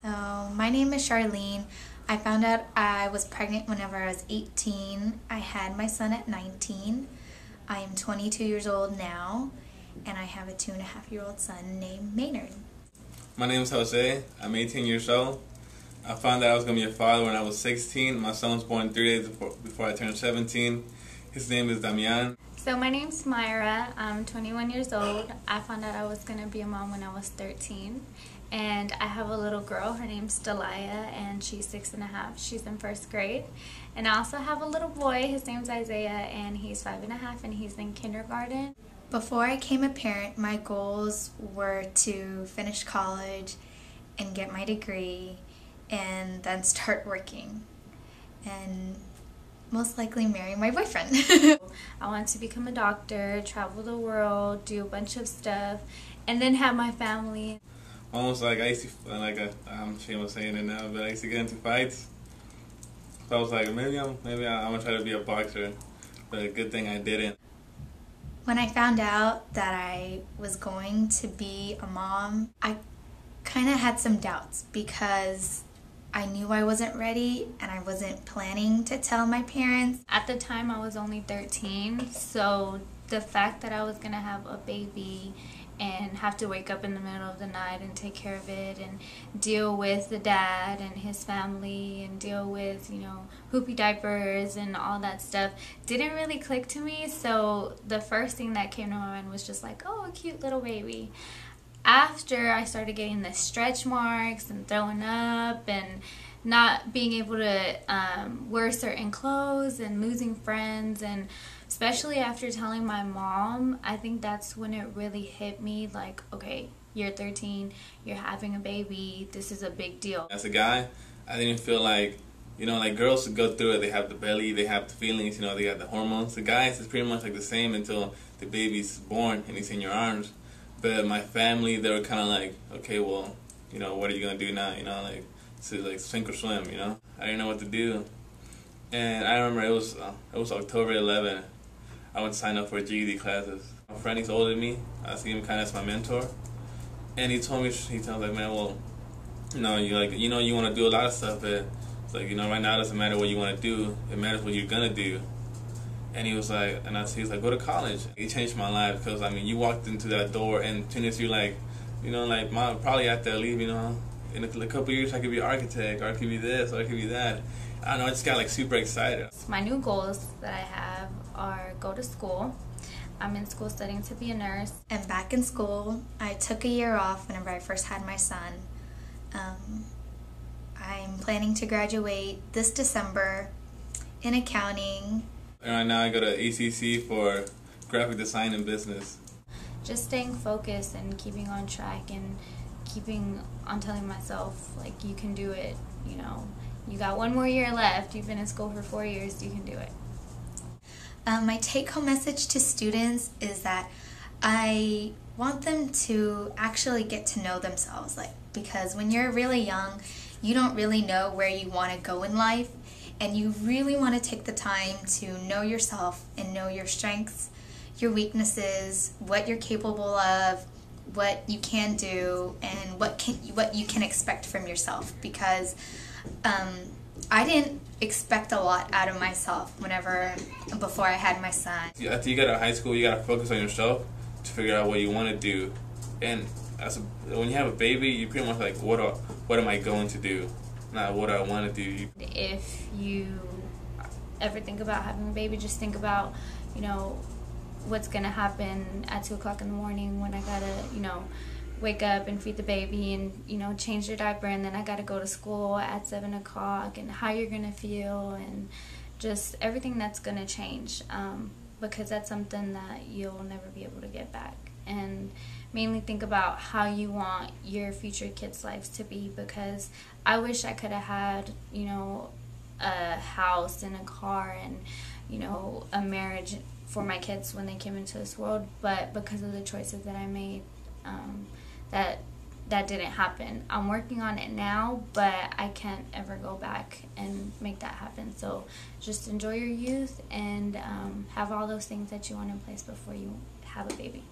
My name is Sharlene. I found out I was pregnant whenever I was 18. I had my son at 19. I am 22 years old now, and I have a 2.5-year-old son named Maynard. My name is Jose. I'm 18 years old. I found out I was going to be a father when I was 16. My son was born 3 days before I turned 17. His name is Damian. So my name's Mayra. I'm 21 years old. I found out I was going to be a mom when I was 13. And I have a little girl. Her name's Delia, and she's 6.5. She's in 1st grade. And I also have a little boy. His name's Isaiah, and he's 5.5, and he's in kindergarten. Before I became a parent, my goals were to finish college and get my degree and then start working and most likely marry my boyfriend. I wanted to become a doctor, travel the world, do a bunch of stuff, and then have my family. Almost like I used to, I'm ashamed of saying it now, but I used to get into fights. So I was like, maybe I'm gonna try to be a boxer, but a good thing I didn't. When I found out that I was going to be a mom, I kind of had some doubts because I knew I wasn't ready and I wasn't planning to tell my parents. At the time I was only 13, so the fact that I was going to have a baby and have to wake up in the middle of the night and take care of it and deal with the dad and his family and deal with, poopy diapers and all that stuff didn't really click to me. So the first thing that came to my mind was just like, oh, a cute little baby. After I started getting the stretch marks and throwing up and not being able to wear certain clothes and losing friends, and especially after telling my mom, I think that's when it really hit me, like, okay, you're 13, you're having a baby, this is a big deal. As a guy, I didn't feel like, like girls go through it, they have the belly, they have the feelings, they got the hormones. The guys, it's pretty much like the same until the baby's born and he's in your arms. But my family, they were kind of like, okay, well, what are you going to do now? So like sink or swim, I didn't know what to do. And I remember it was October 11th. I went to sign up for GED classes. My friend, he's older than me. I see him kind of as my mentor. And he told me, like, man, well, you want to do a lot of stuff, but it's like, right now it doesn't matter what you want to do. It matters what you're going to do. And he was like, he's like, go to college. He changed my life because, you walked into that door and as soon as you're like, Mom, probably after I leave, in a couple of years I could be an architect, or I could be this, or I could be that. I don't know, I just got super excited. My new goals that I have are go to school. I'm in school studying to be a nurse. And back in school, I took a year off whenever I first had my son. I'm planning to graduate this December in accounting. And right now I go to ACC for graphic design and business. Just staying focused and keeping on track and keeping on telling myself, like, you can do it, You got 1 more year left. You've been in school for 4 years. You can do it. My take-home message to students is that I want them to actually get to know themselves, because when you're really young, you don't really know where you want to go in life, and you really want to take the time to know yourself and know your strengths, your weaknesses, what you're capable of, what you can do, and what you can expect from yourself, because I didn't expect a lot out of myself before I had my son. After you get out of high school, you gotta focus on yourself to figure out what you want to do. And when you have a baby, you pretty much like, what am I going to do, not what I want to do. If you ever think about having a baby, just think about, what's gonna happen at 2 o'clock in the morning when I gotta, wake up and feed the baby and, change their diaper, and then I gotta go to school at 7 o'clock, and how you're gonna feel, and just everything that's gonna change, because that's something that you'll never be able to get back. And mainly think about how you want your future kids' lives to be, because I wish I could have had, a house and a car and, a marriage for my kids when they came into this world, but because of the choices that I made, that didn't happen. I'm working on it now, but I can't ever go back and make that happen. So just enjoy your youth and have all those things that you want in place before you have a baby.